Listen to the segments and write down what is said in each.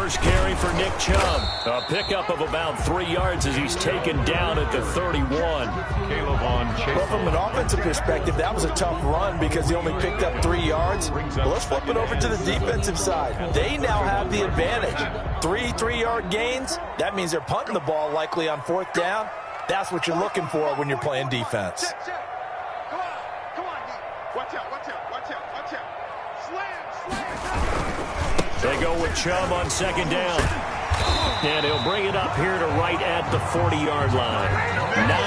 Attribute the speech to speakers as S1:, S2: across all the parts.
S1: first carry for Nick Chubb. A pickup of about 3 yards as he's taken down at the 31.
S2: Well, from an offensive perspective, that was a tough run because he only picked up 3 yards. But let's flip it over to the defensive side. They now have the advantage. 3 3-yard gains, that means they're punting the ball likely on 4th down. That's what you're looking for when you're playing defense.
S1: They go with Chubb on 2nd down. And he'll bring it up here to right at the 40-yard line.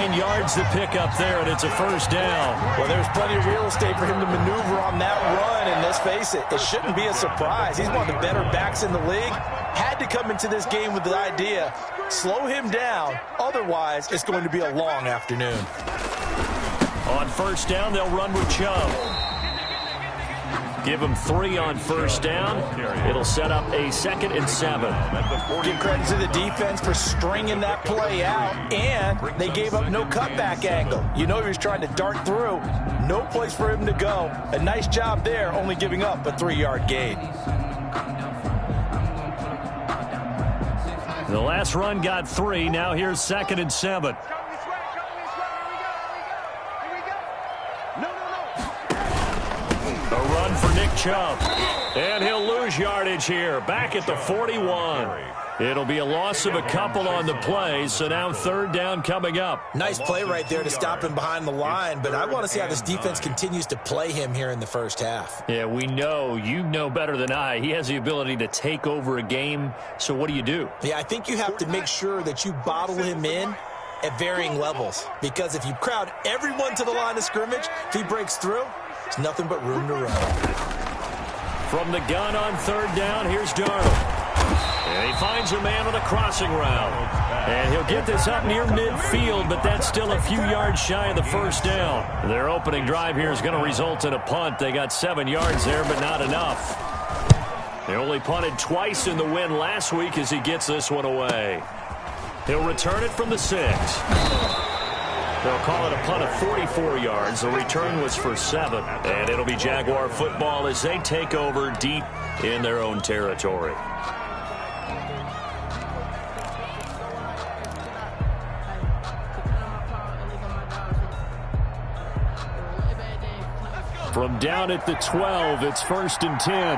S1: 9 yards to pick up there, and it's a 1st down.
S2: Well, there's plenty of real estate for him to maneuver on that run, and let's face it, it shouldn't be a surprise. He's one of the better backs in the league. Had to come into this game with the idea, slow him down, otherwise it's going to be a long afternoon.
S1: On 1st down, they'll run with Chubb. Give him 3 on 1st down. It'll set up a 2nd and 7.
S2: Give credit to the defense for stringing that play out, and they gave up no cutback angle. You know he was trying to dart through. No place for him to go. A nice job there, only giving up a 3-yard gain.
S1: The last run got 3. Now here's 2nd and 7. A run for Nick Chubb. And he'll lose yardage here. Back at the 41. It'll be a loss of a couple on the play, so now 3rd down coming up.
S2: Nice play right there to stop him behind the line, but I want to see how this defense continues to play him here in the 1st half.
S1: Yeah, we know. You know better than I. He has the ability to take over a game, so what do?
S2: Yeah, I think you have to make sure that you bottle him in at varying levels, because if you crowd everyone to the line of scrimmage, if he breaks through, there's nothing but room to run.
S1: From the gun on 3rd down, here's Darnold. And he finds a man on a crossing route. And he'll get this up near midfield, but that's still a few yards shy of the 1st down. Their opening drive here is going to result in a punt. They got 7 yards there, but not enough. They only punted twice in the win last week as he gets this one away. He'll return it from the 6. They'll call it a punt of 44 yards. The return was for 7. And it'll be Jaguar football as they take over deep in their own territory. From down at the 12, it's 1st and 10.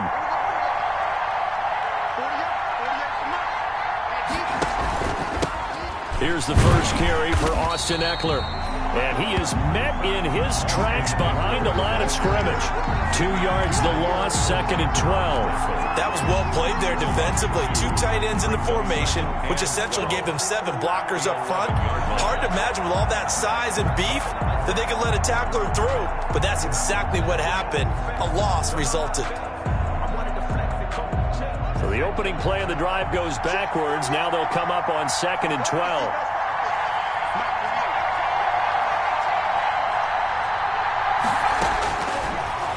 S1: Here's the first carry for Austin Eckler. And he is met in his tracks behind the line of scrimmage. 2 yards the loss, 2nd and 12.
S2: That was well played there defensively. 2 tight ends in the formation, which essentially gave them 7 blockers up front. Hard to imagine with all that size and beef that they could let a tackler through. But that's exactly what happened. A loss resulted.
S1: So the opening play of the drive goes backwards. Now they'll come up on 2nd and 12.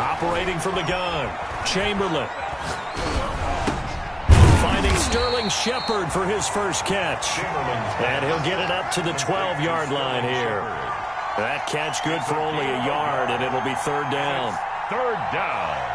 S1: Operating from the gun, Chamberlain. Finding Sterling Shepard for his first catch. And he'll get it up to the 12-yard line here. That catch good for only a yard, and it'll be 3rd down.
S3: 3rd down.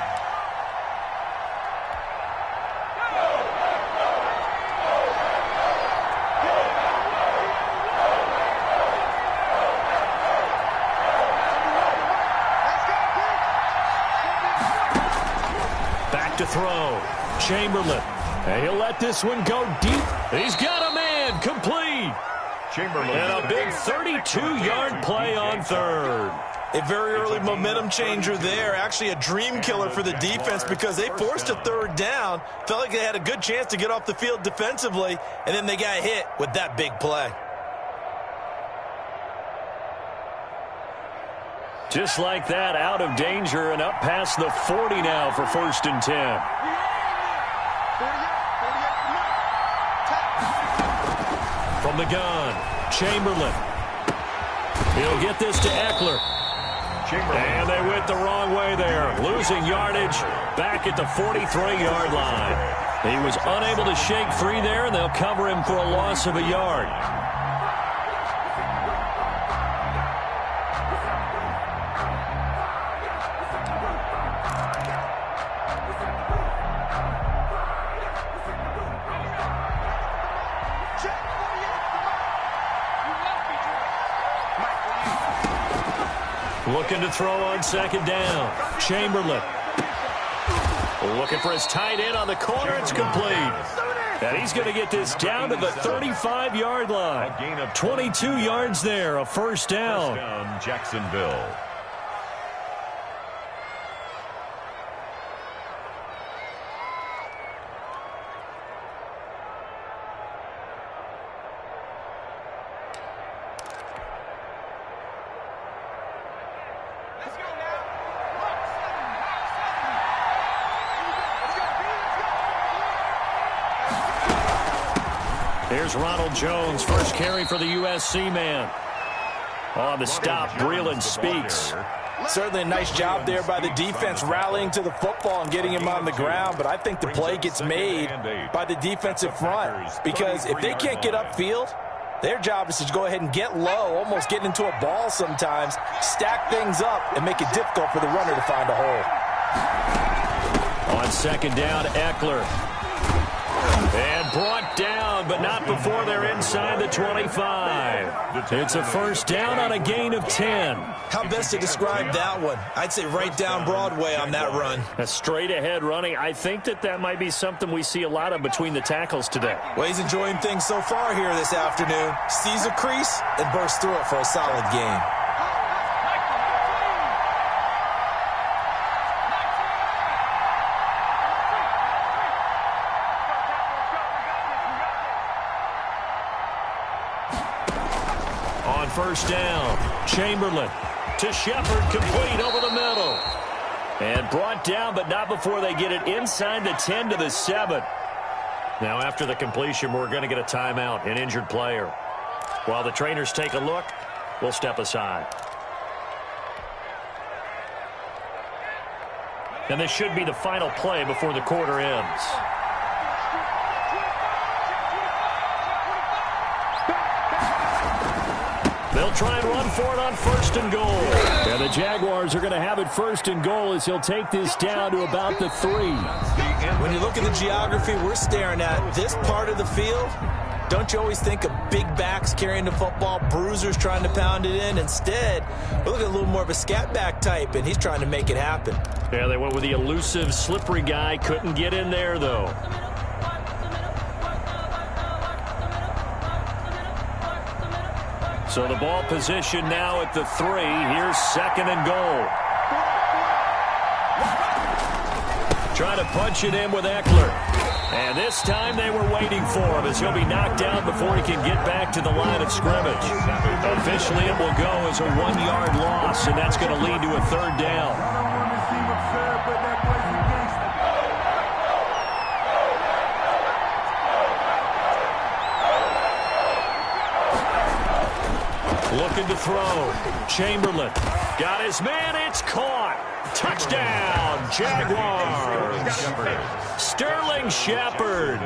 S1: To throw. Chamberlain. And he'll let this one go deep. He's got a man. Complete.
S3: Chamberlain.
S1: And a big 32-yard play on 3rd.
S2: A very early momentum changer there. Actually a dream killer for the defense because they forced a 3rd down. Felt like they had a good chance to get off the field defensively, and then they got hit with that big play.
S1: Just like that, out of danger and up past the 40 now for 1st and 10. From the gun, Chamberlain. He'll get this to Eckler. And they went the wrong way there, losing yardage back at the 43-yard line. He was unable to shake free there, and they'll cover him for a loss of a yard. Looking to throw on second down. Chamberlain. Looking for his tight end on the corner. It's complete. And he's going to get this down to the 35-yard line. 22 yards there, a first down.
S3: Jacksonville.
S1: Here's Ronald Jones, first carry for the USC man. On the stop, Breeland speaks.
S2: Certainly a nice job there by the defense rallying to the football and getting him on the ground, but I think the play gets made by the defensive front because if they can't get upfield, their job is to go ahead and get low, almost get into a ball sometimes, stack things up, and make it difficult for the runner to find a hole.
S1: On second down, Eckler. And brought down, but not before they're inside the 25. It's a first down on a gain of 10.
S2: How best to describe that one? I'd say right down Broadway on that run.
S1: A straight-ahead running. I think that might be something we see a lot of between the tackles today.
S2: Well, he's enjoying things so far here this afternoon. Sees a crease and bursts through it for a solid gain.
S1: First down, Chamberlain to Shepard, complete over the middle. And brought down, but not before they get it inside the 10 to the 7. Now, after the completion, we're going to get a timeout, an injured player. While the trainers take a look, we'll step aside. And this should be the final play before the quarter ends. They'll try and run for it on first and goal. And the Jaguars are going to have it first and goal as he'll take this down to about the 3.
S2: When you look at the geography we're staring at, this part of the field, don't you always think of big backs carrying the football, bruisers trying to pound it in? Instead, we're looking at a little more of a scat back type, and he's trying to make it happen.
S1: Yeah, they went with the elusive, slippery guy. Couldn't get in there, though. So the ball position now at the 3. Here's second and goal. Trying to punch it in with Eckler. And this time they were waiting for him as he'll be knocked down before he can get back to the line of scrimmage. Officially, it will go as a 1-yard loss, and that's going to lead to a third down. Looking to throw. Chamberlain. Got his man. It's caught. Touchdown, Jaguars. Sterling Shepard.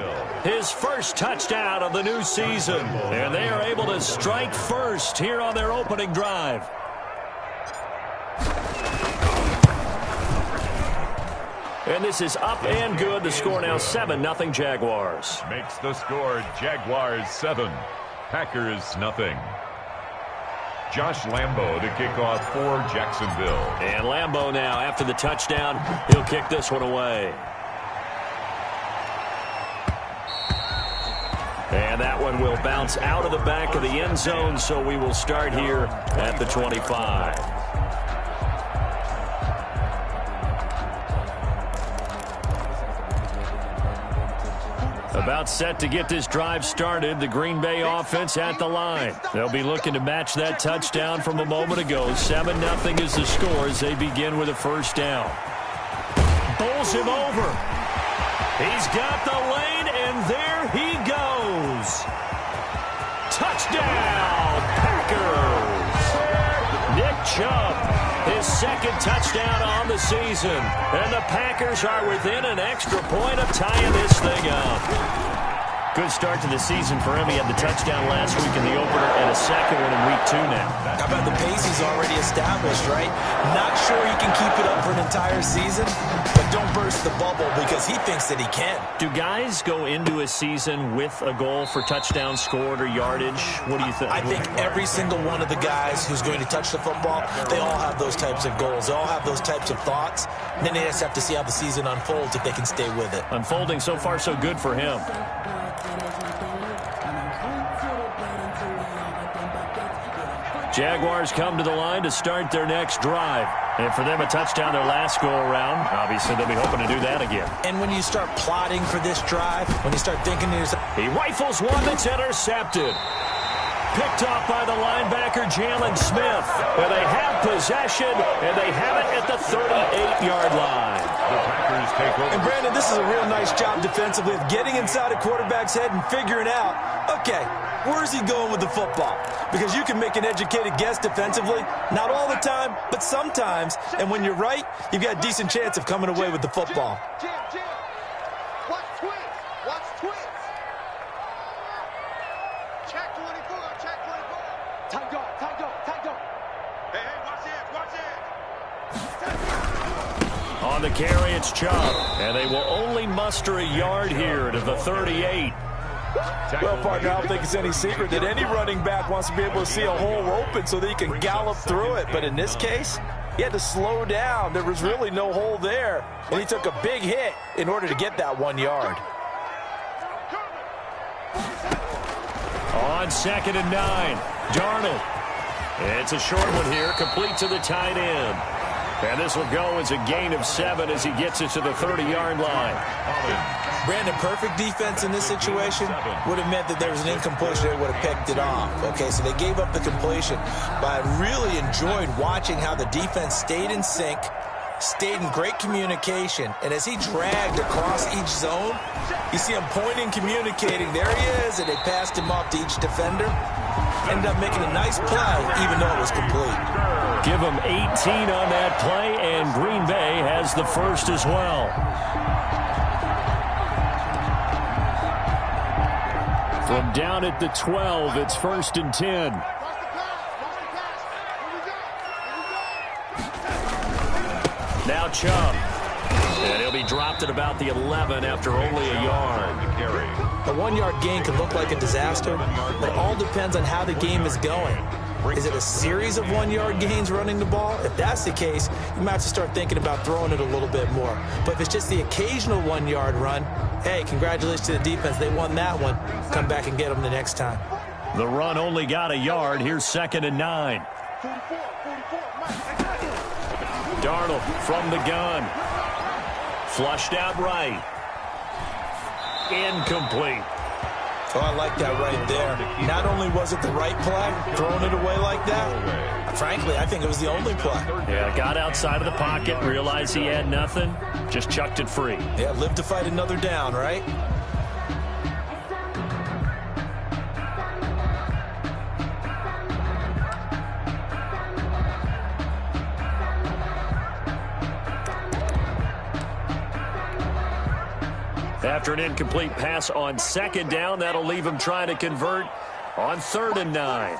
S1: His first touchdown of the new season. And they are able to strike first here on their opening drive. And this is up and good. The score now 7-0 Jaguars.
S3: Makes the score Jaguars 7. Packers nothing. Josh Lambo to kick off for Jacksonville.
S1: And Lambo now, after the touchdown, he'll kick this one away. And that one will bounce out of the back of the end zone, so we will start here at the 25. About set to get this drive started. The Green Bay offense at the line. They'll be looking to match that touchdown from a moment ago. 7-0 is the score as they begin with a first down. Bowls him over. He's got the lane, and there he goes. Touchdown, Packers. Nick Chubb, his second touchdown on the season. And the Packers are within an extra point of tying this thing up. Good start to the season for him. He had the touchdown last week in the opener and a second one in week 2 now.
S2: How about the pace he's already established, right? Not sure he can keep it up for an entire season, but don't burst the bubble because he thinks that he can.
S1: Do guys go into a season with a goal for touchdowns scored or yardage? What do you think?
S2: I think every single one of the guys who's going to touch the football, they all have those types of goals. They all have those types of thoughts. And then they just have to see how the season unfolds if they can stay with it.
S1: Unfolding so far so good for him. Jaguars come to the line to start their next drive. And for them, a touchdown their last go-around. Obviously, they'll be hoping to do that again.
S2: And when you start plotting for this drive, when you start thinking to yourself...
S1: He rifles one that's intercepted. Picked off by the linebacker, Jalen Smith. And they have possession, and they have it at the 38-yard line.
S3: The Packers take over.
S2: And, Brandon, this is a real nice job defensively of getting inside a quarterback's head and figuring out, okay, where's he going with the football? Because you can make an educated guess defensively, not all the time, but sometimes. And when you're right, you've got a decent chance of coming away with the football.
S4: Jim. Watch twins. Watch twins. Check 24. Check 24. Time go. Hey, watch it.
S1: On the carry, it's Chubb. And they will only muster a yard here to the 38.
S2: Well, partner, I don't think it's any secret that any running back wants to be able to see a hole open so that he can gallop through it. But in this case, he had to slow down. There was really no hole there, and he took a big hit in order to get that 1 yard.
S1: On 2nd and 9, Darnold. It's a short one here, complete to the tight end. And this will go as a gain of 7 as he gets it to the 30-yard line.
S2: Brandon, perfect defense in this situation would have meant that there was an incompletion that would have picked it off. Okay, so they gave up the completion. But I really enjoyed watching how the defense stayed in sync, stayed in great communication, and as he dragged across each zone, you see him pointing, communicating. There he is, and they passed him off to each defender. Ended up making a nice play, even though it was complete.
S1: Give him 18 on that play, and Green Bay has the first as well. From down at the 12, it's 1st and 10. Now Chubb. And he'll be dropped at about the 11 after only a yard.
S2: A 1-yard gain can look like a disaster, but it all depends on how the game is going. Is it a series of 1-yard gains running the ball? If that's the case, you might have to start thinking about throwing it a little bit more. But if it's just the occasional 1-yard run, hey, congratulations to the defense. They won that one. Come back and get them the next time.
S1: The run only got a yard. Here's 2nd and 9. Darnold from the gun. Flushed out right. Incomplete.
S2: Oh, I like that right there. Not only was it the right play, throwing it away like that, frankly, I think it was the only play.
S1: Yeah, got outside of the pocket, realized he had nothing, just chucked it free.
S2: Yeah, live to fight another down, right?
S1: After an incomplete pass on 2nd down, that'll leave him trying to convert on 3rd and 9.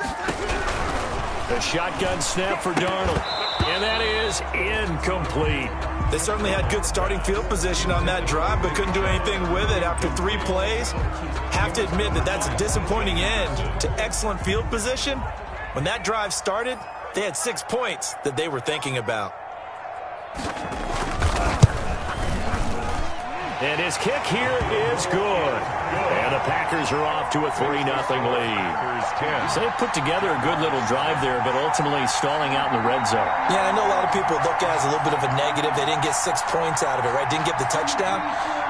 S1: The shotgun snap for Darnold, and that is incomplete.
S2: They certainly had good starting field position on that drive, but couldn't do anything with it after 3 plays. Have to admit that that's a disappointing end to excellent field position. When that drive started, they had 6 points that they were thinking about.
S1: And his kick here is good. And the Packers are off to a 3-0 lead. So they put together a good little drive there, but ultimately stalling out in the red zone.
S2: Yeah, I know a lot of people look at it as a little bit of a negative. They didn't get 6 points out of it, right? Didn't get the touchdown.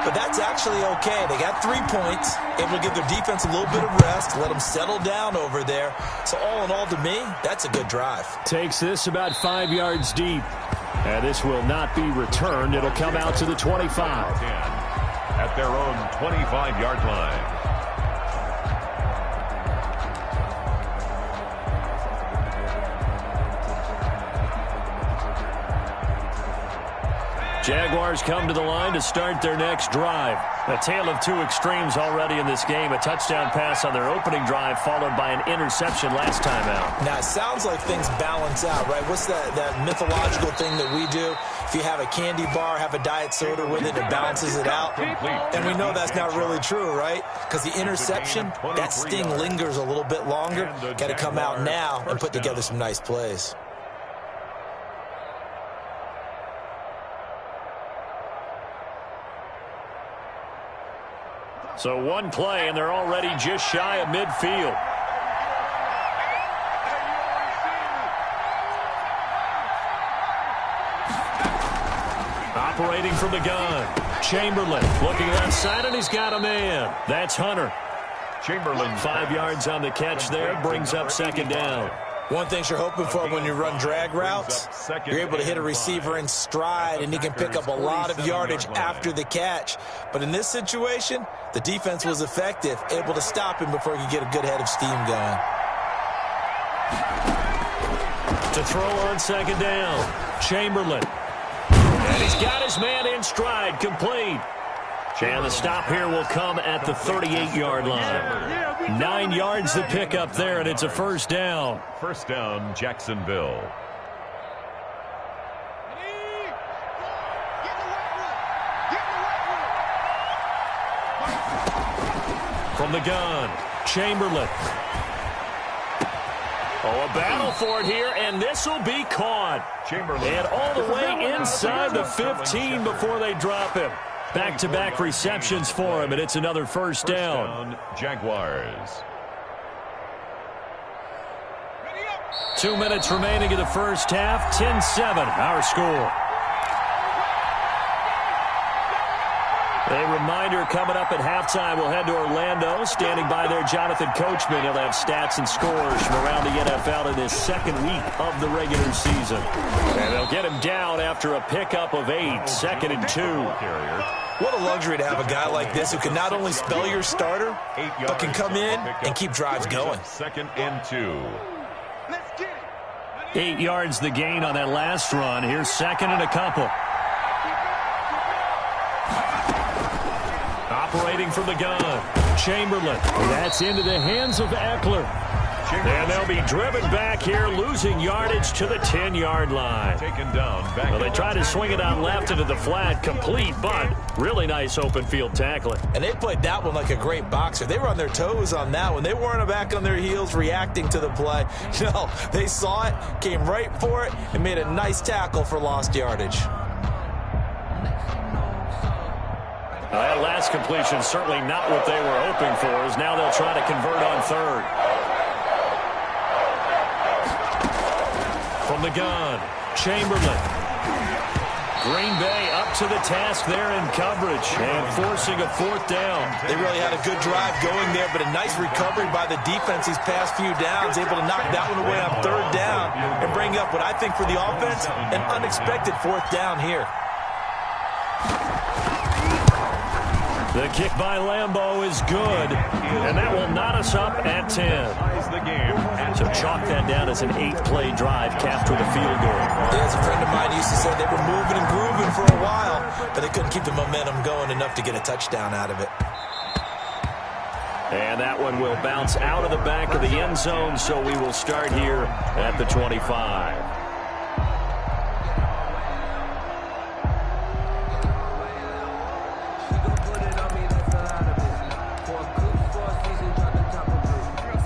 S2: But that's actually okay. They got 3 points, able to give their defense a little bit of rest, let them settle down over there. So all in all, to me, that's a good drive.
S1: Takes this about 5 yards deep. And this will not be returned. It'll come out to the 25.
S3: At their own 25-yard line.
S1: Jaguars come to the line to start their next drive. A tale of two extremes already in this game. A touchdown pass on their opening drive followed by an interception last time out.
S2: Now, it sounds like things balance out, right? What's that mythological thing that we do? If you have a candy bar, have a diet soda with it, it balances it out. And we know that's not really true, right? Because the interception, that sting lingers a little bit longer. Got to come out now and put together some nice plays.
S1: So one play, and they're already just shy of midfield. Operating from the gun. Chamberlain looking left side, and he's got a man. That's Hunter.
S3: Chamberlain
S1: 5 yards on the catch there, brings up second down.
S2: One thing you're hoping for when you run drag routes, you're able to hit a receiver in stride, and he can pick up a lot of yardage after the catch. But in this situation, the defense was effective, able to stop him before he could get a good head of steam going.
S1: To throw on second down, Chamberlain. And he's got his man in stride, complete. And the stop here will come at the 38-yard line. 9 yards to pick up there, and it's a first down.
S3: First down, Jacksonville.
S1: From the gun, Chamberlain. Oh, a battle for it here, and this will be caught.
S3: Chamberlain.
S1: And all the way inside the 15 before they drop him. Back-to-back receptions for him, and it's another first down.
S3: Jaguars.
S1: 2 minutes remaining in the first half. 10-7, our score. A reminder coming up at halftime. We'll head to Orlando. Standing by there, Jonathan Coachman. He'll have stats and scores from around the NFL in his second week of the regular season. And they'll get him down after a pickup of 8, 2nd and 2.
S2: What a luxury to have a guy like this who can not only spell your starter, but can come in and keep drives going.
S3: 2nd and 2.
S1: 8 yards the gain on that last run. Here's 2nd and a couple. Operating from the gun, Chamberlain. That's into the hands of Eckler. And they'll be driven back here, losing yardage to the 10-yard line.
S3: Taken down.
S1: Well, they try to swing it out left into the flat, complete, but really nice open field tackling.
S2: And they played that one like a great boxer. They were on their toes on that one. They weren't back on their heels reacting to the play. No, they saw it, came right for it, and made a nice tackle for lost yardage.
S1: That last completion certainly not what they were hoping for, as now they'll try to convert on third. From the gun, Chamberlain. Green Bay up to the task there in coverage and forcing a fourth down.
S2: They really had a good drive going there, but a nice recovery by the defense these past few downs, able to knock that one away on third down and bring up what I think for the offense, an unexpected fourth down here.
S1: The kick by Lambeau is good, and that will knot us up at 10. So chalk that down as an 8-play drive capped with a field goal.
S2: Yeah, as a friend of mine used to say, they were moving and grooving for a while, but they couldn't keep the momentum going enough to get a touchdown out of it.
S1: And that one will bounce out of the back of the end zone, so we will start here at the 25.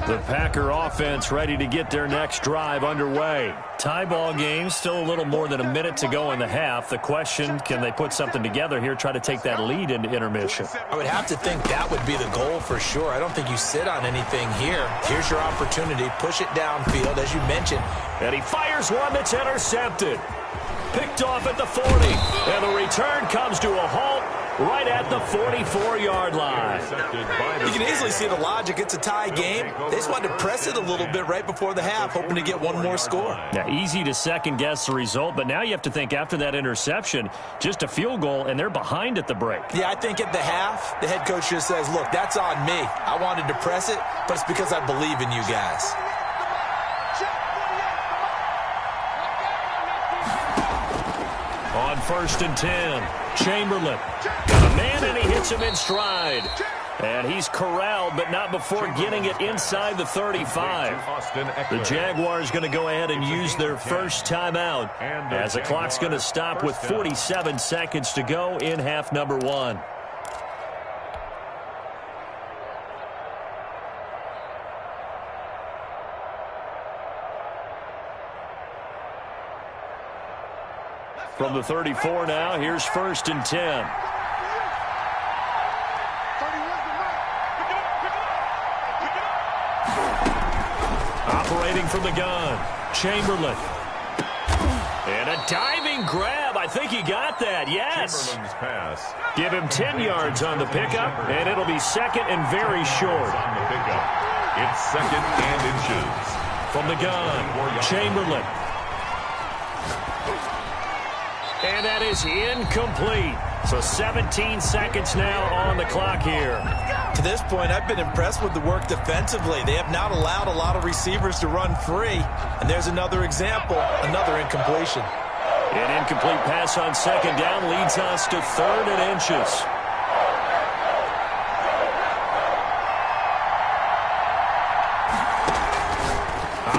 S1: The Packer offense ready to get their next drive underway. Tie ball game, still a little more than a minute to go in the half. The question, can they put something together here, try to take that lead into intermission?
S2: I would have to think that would be the goal for sure. I don't think you sit on anything here. Here's your opportunity. Push it downfield, as you mentioned.
S1: And he fires one that's intercepted. Picked off at the 40. And the return comes to a halt right at the 44-yard line.
S2: You can easily see the logic. It's a tie game. They just wanted to press it a little bit right before the half, hoping to get one more score.
S1: Yeah, easy to second-guess the result, but now you have to think after that interception, just a field goal, and they're behind at the break.
S2: Yeah, I think at the half, the head coach just says, look, that's on me. I wanted to press it, but it's because I believe in you guys.
S1: On 1st and 10. Chamberlain got a man, and he hits him in stride. And he's corralled, but not before getting it inside the 35. The Jaguars going to go ahead and use their first timeout, as the clock's going to stop with 47 seconds to go in half number 1. From the 34 now, here's 1st and 10. Operating from the gun, Chamberlain. And a diving grab. I think he got that, yes.
S3: Chamberlain's pass.
S1: Give him 10 yards on the pickup, and it'll be 2nd and very short.
S3: On the pickup. It's 2nd and inches.
S1: From the gun, Chamberlain. And that is incomplete. So 17 seconds now on the clock here.
S2: To this point, I've been impressed with the work defensively. They have not allowed a lot of receivers to run free. And there's another example, another incompletion.
S1: An incomplete pass on 2nd down leads us to 3rd and inches.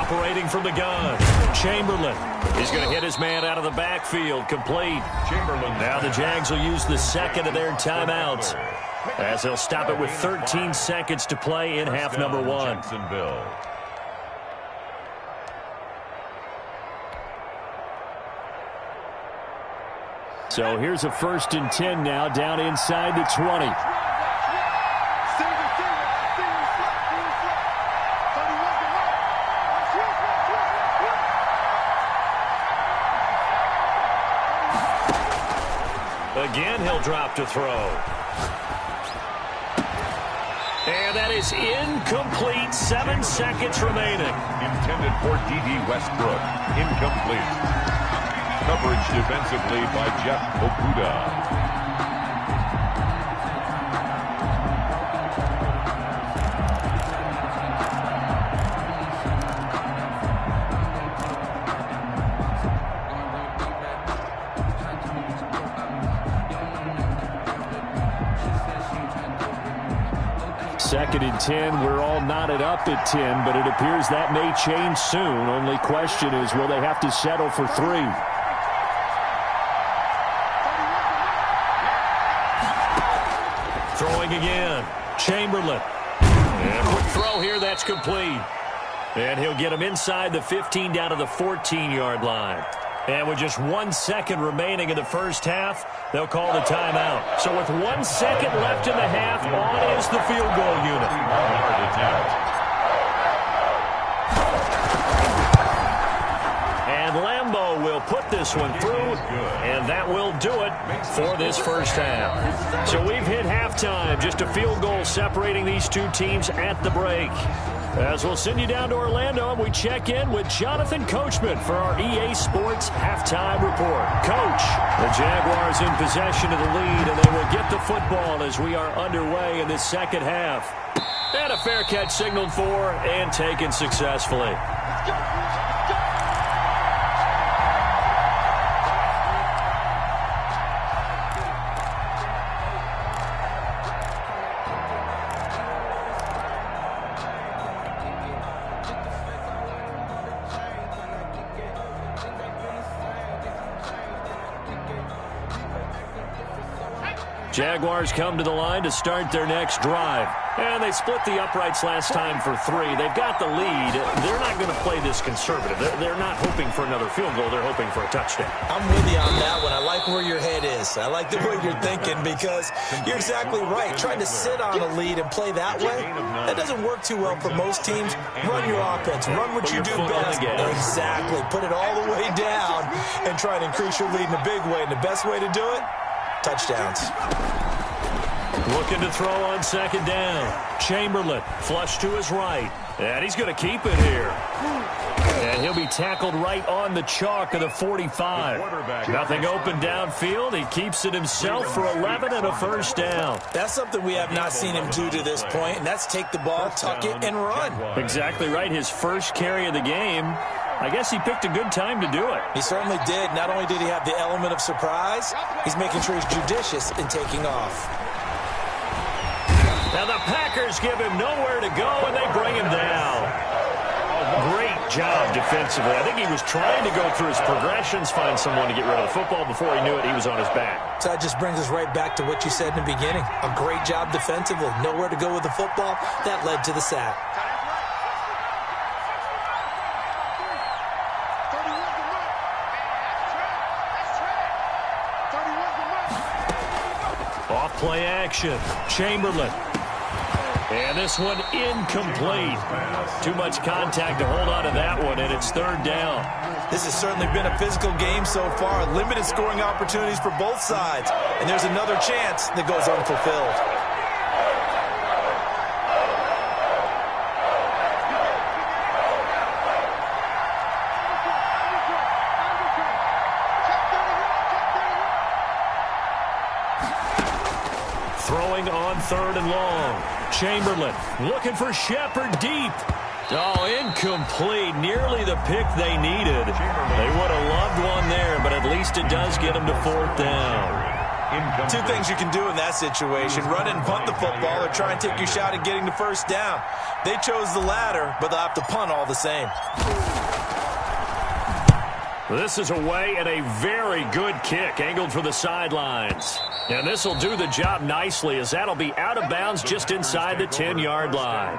S1: Operating from the gun, Chamberlain. He's going to hit his man out of the backfield, complete.
S3: Chamberlain.
S1: Now the Jags will use the 2nd of their timeouts, as they'll stop it with 13 seconds to play in half number 1.
S3: Jacksonville.
S1: So here's a 1st and 10 now, down inside the 20. Again, he'll drop to throw. And that is incomplete. 7 seconds remaining.
S3: Intended for D.D. Westbrook. Incomplete. Coverage defensively by Jeff Okudah.
S1: Second and 10. We're all knotted up at 10, but it appears that may change soon. Only question is, will they have to settle for 3? Throwing again. Chamberlain. And a quick throw here. That's complete. And he'll get him inside the 15 down to the 14-yard line. And with just 1 second remaining in the first half, they'll call the timeout. So with 1 second left in the half, on is the field goal unit. And Lambeau will put this one through, and that will do it for this first half. So we've hit halftime, just a field goal separating these two teams at the break. As we'll send you down to Orlando, and we check in with Jonathan Coachman for our EA Sports Halftime Report. Coach, the Jaguars in possession of the lead, and they will get the football as we are underway in this second half. And a fair catch signaled for and taken successfully. Jaguars come to the line to start their next drive. And they split the uprights last time for 3. They've got the lead. They're not going to play this conservative. They're not hoping for another field goal. They're hoping for a touchdown.
S2: I'm with you on that one. I like where your head is. I like the way you're thinking, because you're exactly right. Trying to sit on a lead and play that way, that doesn't work too well for most teams. Run your offense. Run what you do best. Exactly. Put it all the way down and try and increase your lead in a big way. And the best way to do it, touchdowns.
S1: Looking to throw on second down. Chamberlain, flush to his right. And he's going to keep it here. And he'll be tackled right on the chalk of the 45. Nothing open downfield. He keeps it himself for 11 and a first down.
S2: That's something we have not seen him do to this point, and that's take the ball, tuck it, and run.
S1: Exactly right. His first carry of the game. I guess he picked a good time to do it.
S2: He certainly did. Not only did he have the element of surprise, he's making sure he's judicious in taking off.
S1: Now the Packers give him nowhere to go, and they bring him down. Great job defensively. I think he was trying to go through his progressions, find someone to get rid of the football. Before he knew it, he was on his back.
S2: So that just brings us right back to what you said in the beginning. A great job defensively. Nowhere to go with the football. That led to the sack.
S1: Off play action. Chamberlain. And this one incomplete. Too much contact to hold on to that one, and it's third down.
S2: This has certainly been a physical game so far. Limited scoring opportunities for both sides. And there's another chance that goes unfulfilled.
S1: Throwing on third and long. Chamberlain looking for Shepard deep. Oh, incomplete. Nearly the pick they needed. They would have loved one there, but at least it does get them to fourth down.
S2: Two things you can do in that situation. Run and punt the football or try and take your shot at getting the first down. They chose the latter, but they'll have to punt all the same.
S1: This is away and a very good kick angled for the sidelines. And this will do the job nicely as that'll be out of bounds just inside the 10-yard line.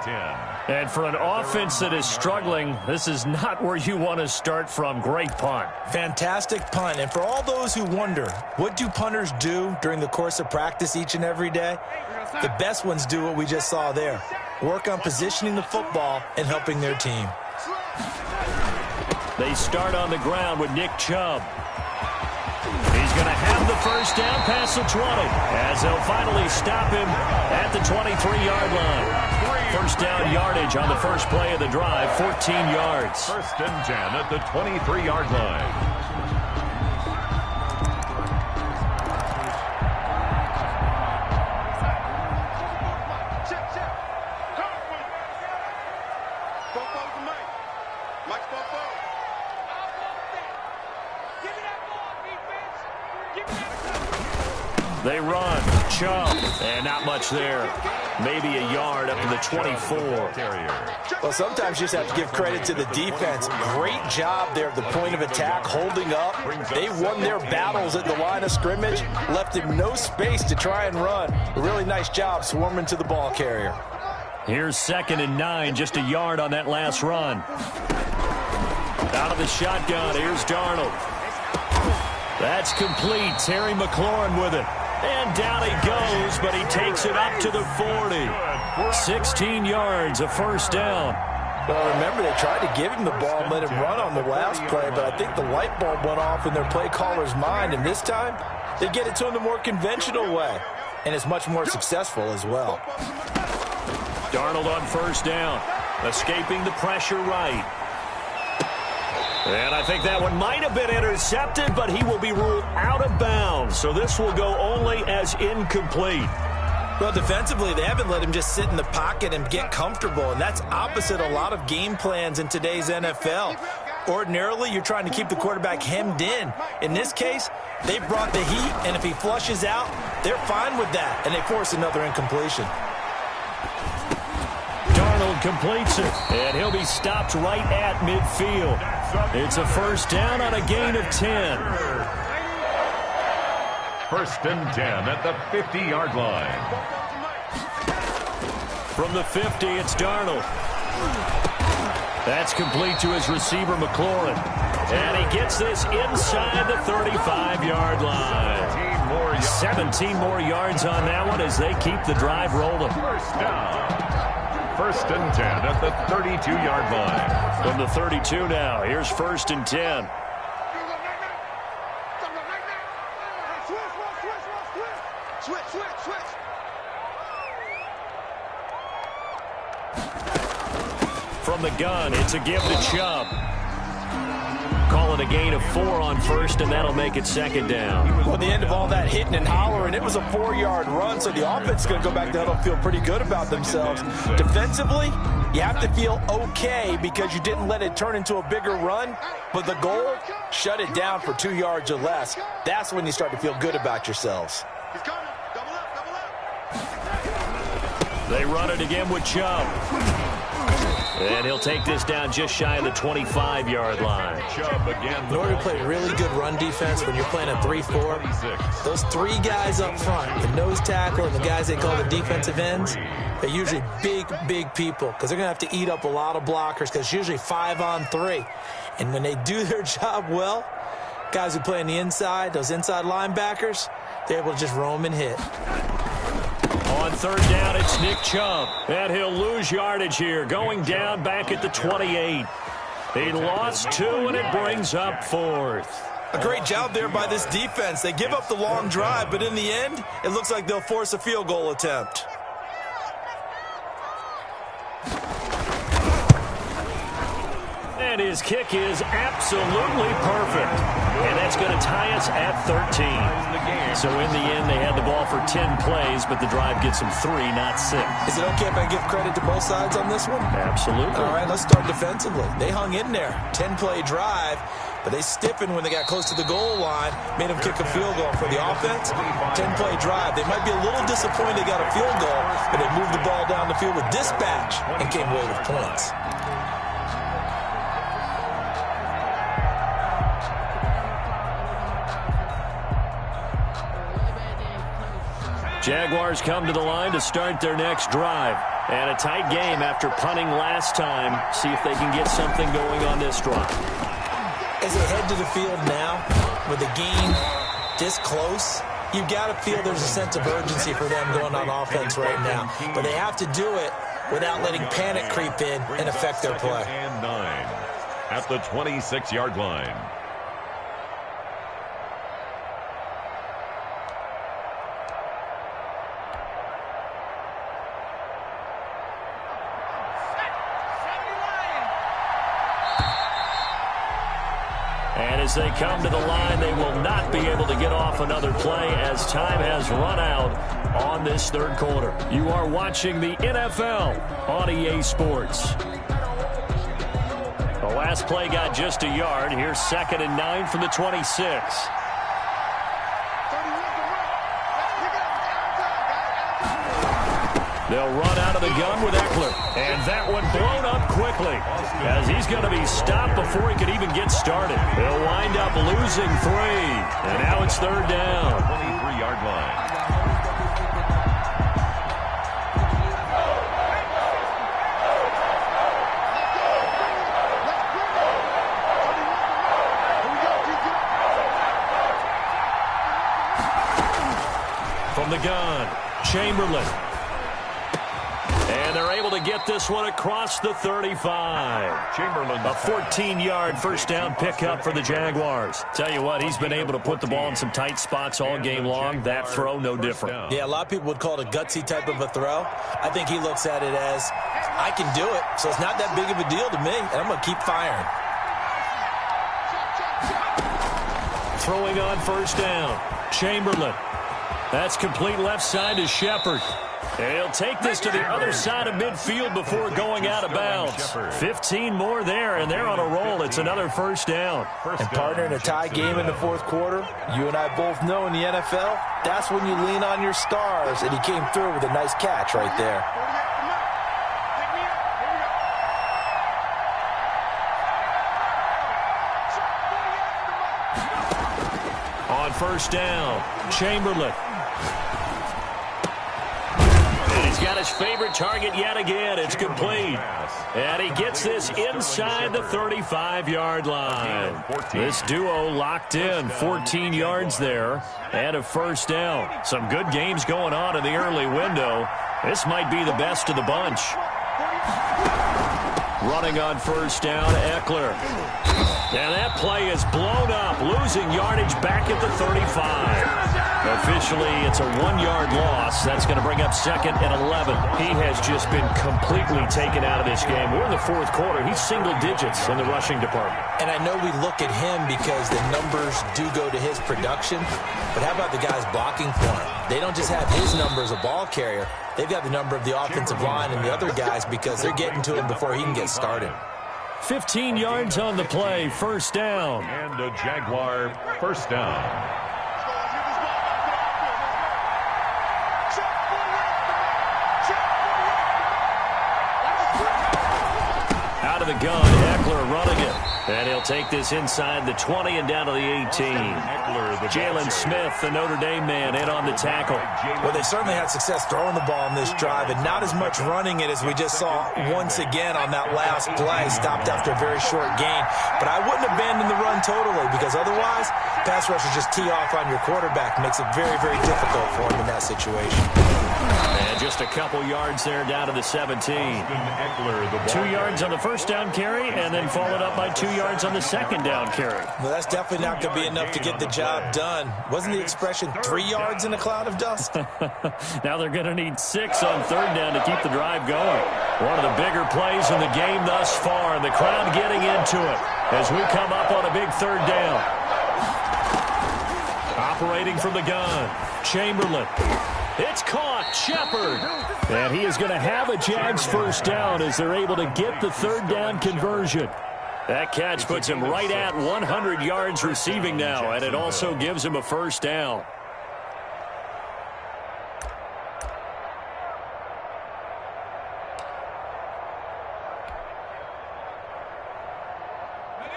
S1: And for an offense that is struggling, this is not where you want to start from. Great punt.
S2: Fantastic punt. And for all those who wonder, what do punters do during the course of practice each and every day? The best ones do what we just saw there. Work on positioning the football and helping their team.
S1: They start on the ground with Nick Chubb. He's going to have the first down past the 20 as they'll finally stop him at the 23-yard line. First down yardage on the first play of the drive, 14 yards.
S3: First and 10 at the 23-yard line.
S1: They run, Chubb, and not much there. Maybe a yard up to the 24.
S2: Well, sometimes you just have to give credit to the defense. Great job there at the point of attack, holding up. They won their battles at the line of scrimmage, left him no space to try and run. A really nice job swarming to the ball carrier.
S1: Here's 2nd and 9, just a yard on that last run. Out of the shotgun, here's Darnold. That's complete. Terry McLaurin with it. And down he goes, but he takes it up to the 40. 16 yards, a first down.
S2: Well, remember, they tried to give him the ball and let him run on the last play, but I think the light bulb went off in their play caller's mind, and this time they get it to him the more conventional way, and it's much more successful as well.
S1: Darnold on first down, escaping the pressure right. And I think that one might have been intercepted, but he will be ruled out of bounds. So this will go only as incomplete.
S2: Well, defensively, they haven't let him just sit in the pocket and get comfortable, and that's opposite a lot of game plans in today's NFL. Ordinarily, you're trying to keep the quarterback hemmed in. In this case, they brought the heat, and if he flushes out, they're fine with that, and they force another incompletion.
S1: Darnold completes it, and he'll be stopped right at midfield. It's a first down on a gain of 10.
S3: First and 10 at the 50-yard line.
S1: From the 50, it's Darnold. That's complete to his receiver, McLaurin. And he gets this inside the 35-yard line. 17 more yards on that one as they keep the drive rolling.
S3: First down. First and 10 at the 32-yard line.
S1: From the 32 now, here's first and 10. From the gun, it's a give to Chubb. call it a gain of 4 on first, and that'll make it second down.
S2: Well, at the end of all that hitting and hollering, it was a 4-yard run, so the offense is going to go back to the huddle and feel pretty good about themselves. Defensively, you have to feel okay because you didn't let it turn into a bigger run, but the goal, shut it down for 2 yards or less. That's when you start to feel good about yourselves.
S4: He's coming. Double up, double up.
S1: They run it again with Chubb. And he'll take this down just shy of the 25-yard line.
S3: Chubb again.
S5: In order to play really good run defense when you're playing a 3-4, those 3 guys up front, the nose tackle and the guys they call the defensive ends, they're usually big people because they're going to have to eat up a lot of blockers because it's usually 5 on 3. And when they do their job well, guys who play on the inside, those inside linebackers, they're able to just roam and hit.
S1: On third down, it's Nick Chubb. And he'll lose yardage here, going down back at the 28. He lost 2, and it brings up 4th.
S2: A great job there by this defense. They give up the long drive, but in the end, it looks like they'll force a field goal attempt.
S1: And his kick is absolutely perfect. And that's going to tie us at 13. So in the end, they had the ball for 10 plays, but the drive gets them 3, not 6.
S2: Is it okay if I give credit to both sides on this one?
S1: Absolutely.
S2: All right, let's start defensively. They hung in there. 10-play drive, but they stiffened when they got close to the goal line, made them kick a field goal. For the offense, 10-play drive. They might be a little disappointed they got a field goal, but they moved the ball down the field with dispatch and came away with points.
S1: Jaguars come to the line to start their next drive. And a tight game after punting last time. See if they can get something going on this drive.
S5: As they head to the field now, with the game this close, you've got to feel there's a sense of urgency for them going on offense right now. But they have to do it without letting panic creep in and affect their play.
S3: And 9 at the 26-yard line.
S1: And as they come to the line, they will not be able to get off another play as time has run out on this third quarter. You are watching the NFL on EA Sports. The last play got just a yard. Here's 2nd and 9 from the 26. They'll run out of the gun with Eckler. And that one blown up quickly as he's going to be stopped before he could even get started. They'll wind up losing 3. And now it's third down.
S3: 23-yard line.
S1: From the gun, Chamberlain. And they're able to get this one across the 35.
S3: Chamberlain.
S1: A 14-yard first down pickup for the Jaguars. Tell you what, he's been able to put the ball in some tight spots all game long. That throw, no different.
S5: Yeah, a lot of people would call it a gutsy type of a throw. I think he looks at it as, I can do it, so it's not that big of a deal to me, and I'm going to keep firing.
S1: Throwing on first down, Chamberlain. That's complete left side to Shepard. And he'll take this to the other side of midfield before going out of bounds. 15 more there, and they're on a roll. It's another first down.
S2: And partner, in a tie game in the fourth quarter, you and I both know in the NFL, that's when you lean on your stars. And he came through with a nice catch right there.
S1: On first down, Chamberlain. Got his favorite target yet again. It's complete. And he gets this inside the 35-yard line. This duo locked in. 14 yards there and a first down. Some good games going on in the early window. This might be the best of the bunch. Running on first down, Eckler. And that play is blown up, losing yardage back at the 35. Officially, it's a 1-yard loss. That's going to bring up 2nd and 11. He has just been completely taken out of this game. We're in the 4th quarter. He's single digits in the rushing department.
S5: And I know we look at him because the numbers do go to his production, but how about the guys blocking for him? They don't just have his number as a ball carrier. They've got the number of the offensive line and the other guys because they're getting to him before he can get started.
S1: 15 yards on the play, first down.
S3: And a Jaguar first down.
S1: Out of the gun, Eckler running it. And he'll take this inside the 20 and down to the 18. Jalen Smith, the Notre Dame man, in on the tackle.
S5: Well, they certainly had success throwing the ball on this drive, and not as much running it as we just saw once again on that last play. Stopped after a very short gain. But I wouldn't abandon the run totally, because otherwise, pass rushers just tee off on your quarterback. Makes it very, very difficult for him in that situation.
S1: And just a couple yards there down to the 17. 2 yards on the first down carry, and then followed up by 2 yards on the second down carry.
S5: Well, that's definitely not going to be enough to get the job done. Wasn't the expression 3 yards in a cloud of dust?
S1: Now they're going to need 6 on third down to keep the drive going. One of the bigger plays in the game thus far, and the crowd getting into it as we come up on a big third down. Operating from the gun, Chamberlain. It's caught, Shepard. And he is going to have a Jags first down as they're able to get the third down conversion. That catch puts him right at 100 yards receiving now, and it also gives him a first down.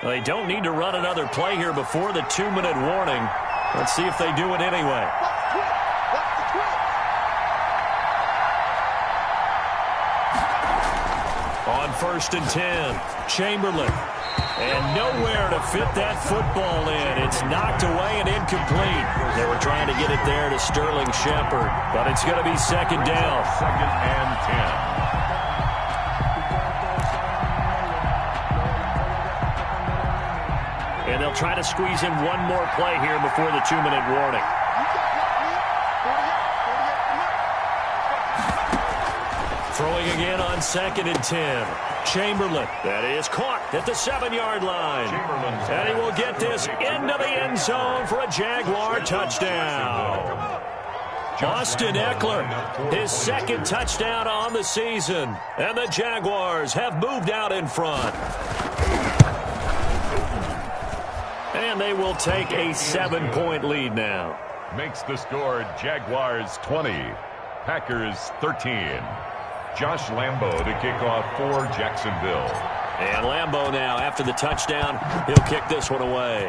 S1: They don't need to run another play here before the 2-minute warning. Let's see if they do it anyway. On 1st and 10, Chamberlain. And nowhere to fit that football in. It's knocked away and incomplete. They were trying to get it there to Sterling Shepard, but it's going to be second down.
S3: 2nd and 10.
S1: And they'll try to squeeze in one more play here before the 2-minute warning. Throwing again on 2nd and 10. Chamberlain. That is caught at the 7-yard line. And he will get this into the end zone for a Jaguar touchdown. Austin Eckler, his 2nd touchdown on the season. And the Jaguars have moved out in front. And they will take a 7-point lead now.
S3: Makes the score Jaguars 20, Packers 13. Josh Lambo to kick off for Jacksonville.
S1: And Lambo now, after the touchdown, he'll kick this one away.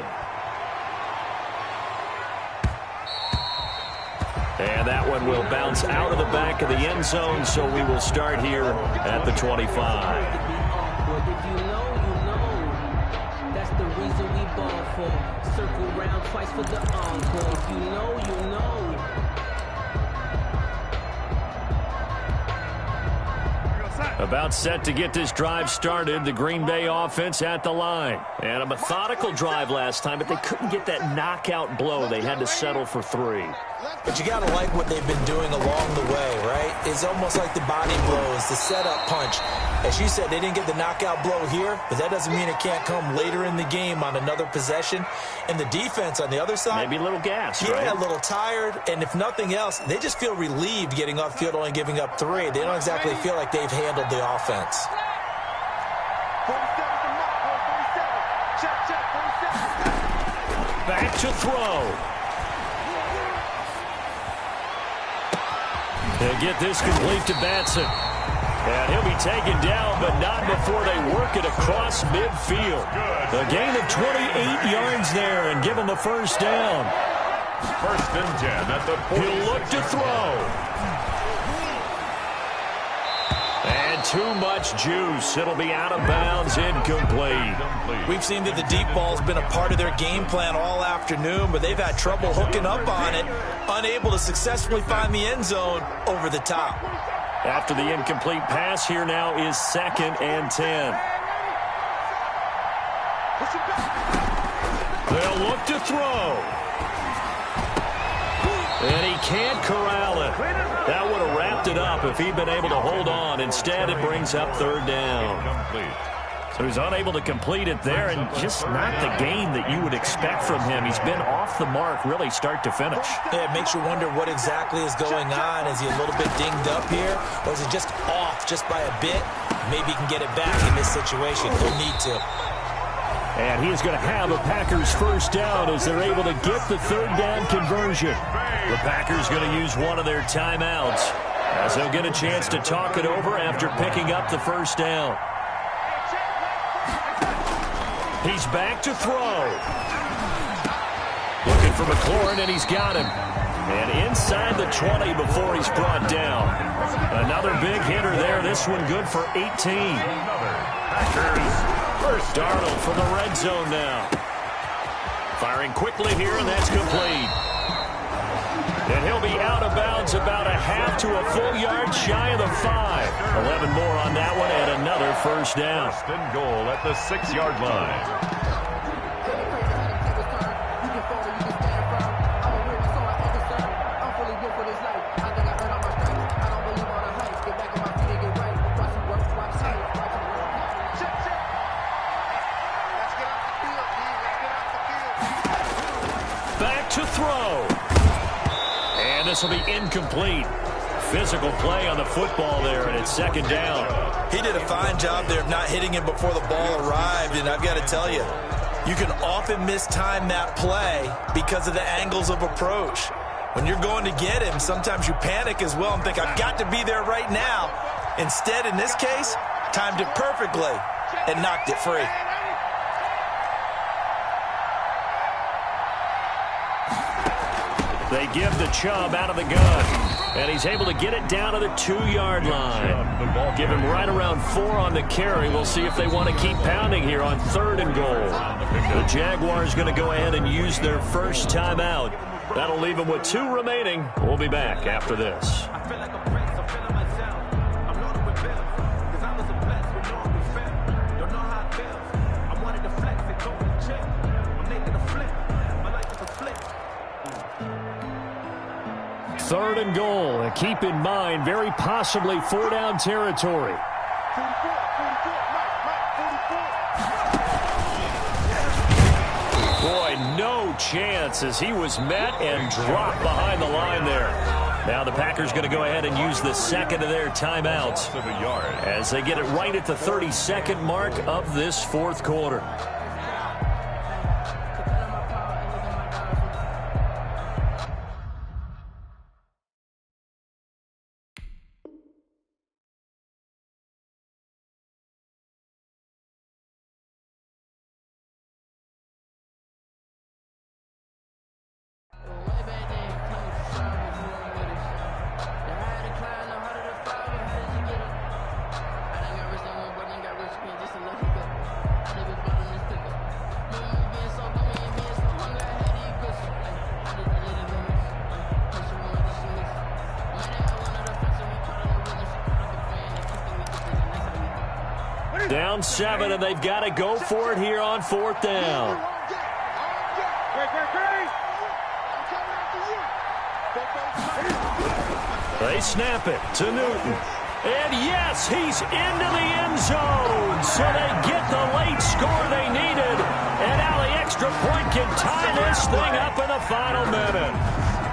S1: And that one will bounce out of the back of the end zone, so we will start here at the 25.
S6: If you know, you know. That's the reason we ball for. Circle round twice for the encore. If you know, you know.
S1: About set to get this drive started, the Green Bay offense at the line. And a methodical drive last time, but they couldn't get that knockout blow. They had to settle for 3.
S5: But you got to like what they've been doing along the way, right? It's almost like the body blows, the setup punch. As you said, they didn't get the knockout blow here, but that doesn't mean it can't come later in the game on another possession. And the defense on the other side,
S1: maybe a little gas,
S5: yeah,
S1: right?
S5: A little tired. And if nothing else, they just feel relieved getting upfield, only giving up 3. They don't exactly feel like they've handled the offense.
S4: 47 to mark, 47. Check, 47.
S1: Back to throw. They'll get this complete to Batson. And he'll be taken down, but not before they work it across midfield. A gain of 28 yards there and give him the first down.
S3: 1st and 10 at the 46.
S1: He'll look to throw. And too much juice. It'll be out of bounds, incomplete.
S5: We've seen that the deep ball's been a part of their game plan all afternoon, but they've had trouble hooking up on it, unable to successfully find the end zone over the top.
S1: After the incomplete pass, here now is 2nd and 10. They'll look to throw. And he can't corral it. That would have wrapped it up if he'd been able to hold on. Instead, it brings up 3rd down. So he's unable to complete it there, and just not the game that you would expect from him. He's been off the mark really start to finish.
S5: Yeah, it makes you wonder what exactly is going on. Is he a little bit dinged up here, or is it just off just by a bit? Maybe he can get it back in this situation. He'll need to.
S1: And he is going to have a Packers 1st down as they're able to get the 3rd down conversion. The Packers going to use one of their timeouts as they'll get a chance to talk it over after picking up the 1st down. He's back to throw. Looking for McLaurin, and he's got him. And inside the 20 before he's brought down. Another big hitter there. This one good for 18.
S3: Packers first.
S1: Darnold from the red zone now. Firing quickly here, and that's complete. And he'll be out of bounds about a half to a full yard shy of the 5. 11 more on that one, and another 1st down.
S3: 1st and goal at the 6-yard line.
S1: Back to throw. And this will be incomplete. Physical play on the football there, and it's 2nd down.
S2: He did a fine job there of not hitting him before the ball arrived, and I've got to tell you, you can often mistime that play because of the angles of approach. When you're going to get him, sometimes you panic as well and think, I've got to be there right now. Instead, in this case, timed it perfectly and knocked it free.
S1: They give the Chubb out of the gun, and he's able to get it down to the 2-yard line. Give him right around 4 on the carry. We'll see if they want to keep pounding here on 3rd and goal. The Jaguars going to go ahead and use their 1st timeout. That'll leave them with 2 remaining. We'll be back after this. 3rd and goal. And keep in mind, very possibly 4-down territory. Boy, no chance as he was met and dropped behind the line there. Now the Packers going to go ahead and use the 2nd of their timeouts as they get it right at the 32nd mark of this 4th quarter. Down 7, and they've got to go for it here on 4th down. They snap it to Newton. And yes, he's into the end zone. So they get the late score they needed. And now the extra point can tie this thing up in the final minute.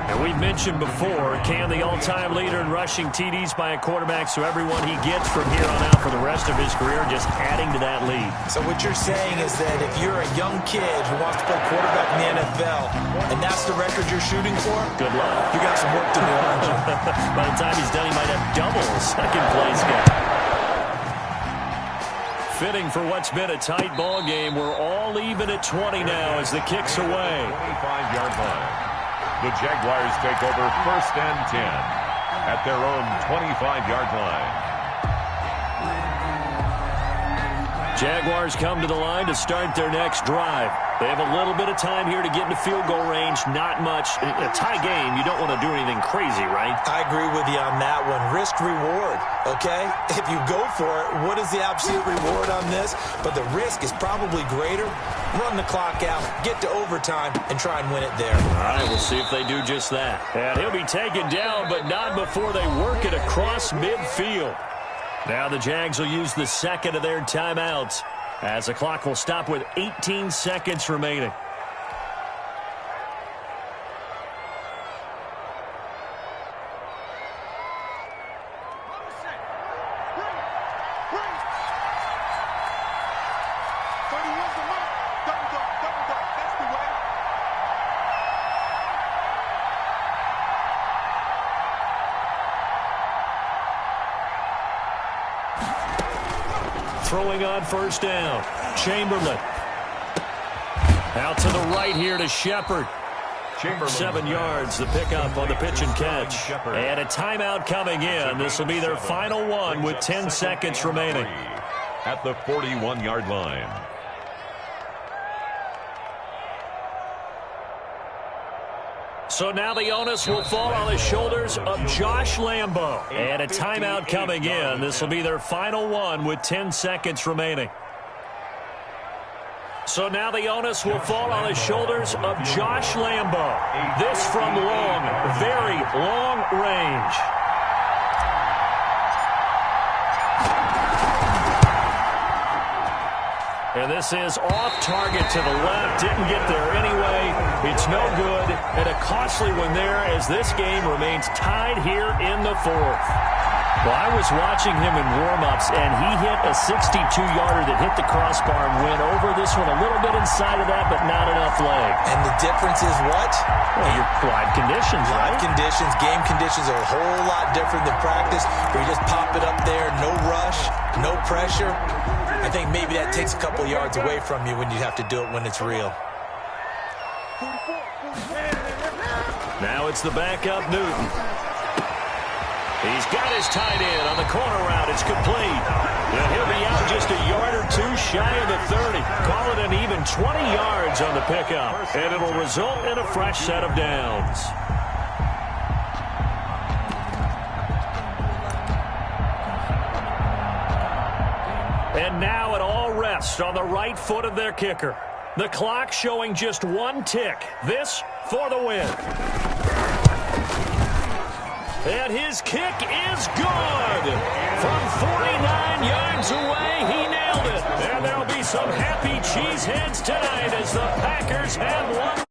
S1: And we've mentioned before, Cam, the all-time leader in rushing TDs by a quarterback, so everyone he gets from here on out for the rest of his career just adding to that lead.
S5: So what you're saying is that if you're a young kid who wants to play quarterback in the NFL, and that's the record you're shooting for,
S1: good luck.
S5: You got some work to do, aren't you?
S1: By the time he's done, he might have double second-place guy. Fitting for what's been a tight ball game. We're all even at 20 now as the kick's away.
S3: 25-yard line. The Jaguars take over 1st and 10 at their own 25-yard line.
S1: Jaguars come to the line to start their next drive. They have a little bit of time here to get into field goal range. Not much. In a tie game, you don't want to do anything crazy, right?
S5: I agree with you on that one. Risk-reward, okay? If you go for it, what is the absolute reward on this? But the risk is probably greater. Run the clock out, get to overtime, and try and win it there.
S1: All right, we'll see if they do just that. And he'll be taken down, but not before they work it across midfield. Now the Jags will use the second of their timeouts, as the clock will stop with 18 seconds remaining. Throwing on first down. Chamberlain. Out to the right here to Shepard. 7 yards, the pickup on the pitch and catch. And a timeout coming in. This will be their final one with 10 seconds remaining.
S3: At the 41-yard line.
S1: So now the onus will fall on the shoulders of Josh Lambo. And a timeout coming in. This will be their final one with 10 seconds remaining. So now the onus will fall on the shoulders of Josh Lambo. This from long, very long range. And this is off target to the left. Didn't get there anyway. It's no good. And a costly one there as this game remains tied here in the fourth. Well, I was watching him in warm-ups, and he hit a 62-yarder that hit the crossbar and went over. This one a little bit inside of that, but not enough leg.
S5: And the difference is what?
S1: Well, your live conditions, right?
S5: Live conditions, game conditions are a whole lot different than practice, where you just pop it up there, no rush, no pressure. I think maybe that takes a couple yards away from you when you have to do it when it's real.
S1: Now it's the backup Newton. He's got his tight end on the corner route. It's complete. And he'll be out just a yard or two shy of the 30. Call it an even 20 yards on the pickup. And it'll result in a fresh set of downs. And now it all rests on the right foot of their kicker. The clock showing just one tick. This for the win. And his kick is good. From 49 yards away, he nailed it. And there'll be some happy cheeseheads tonight as the Packers have won.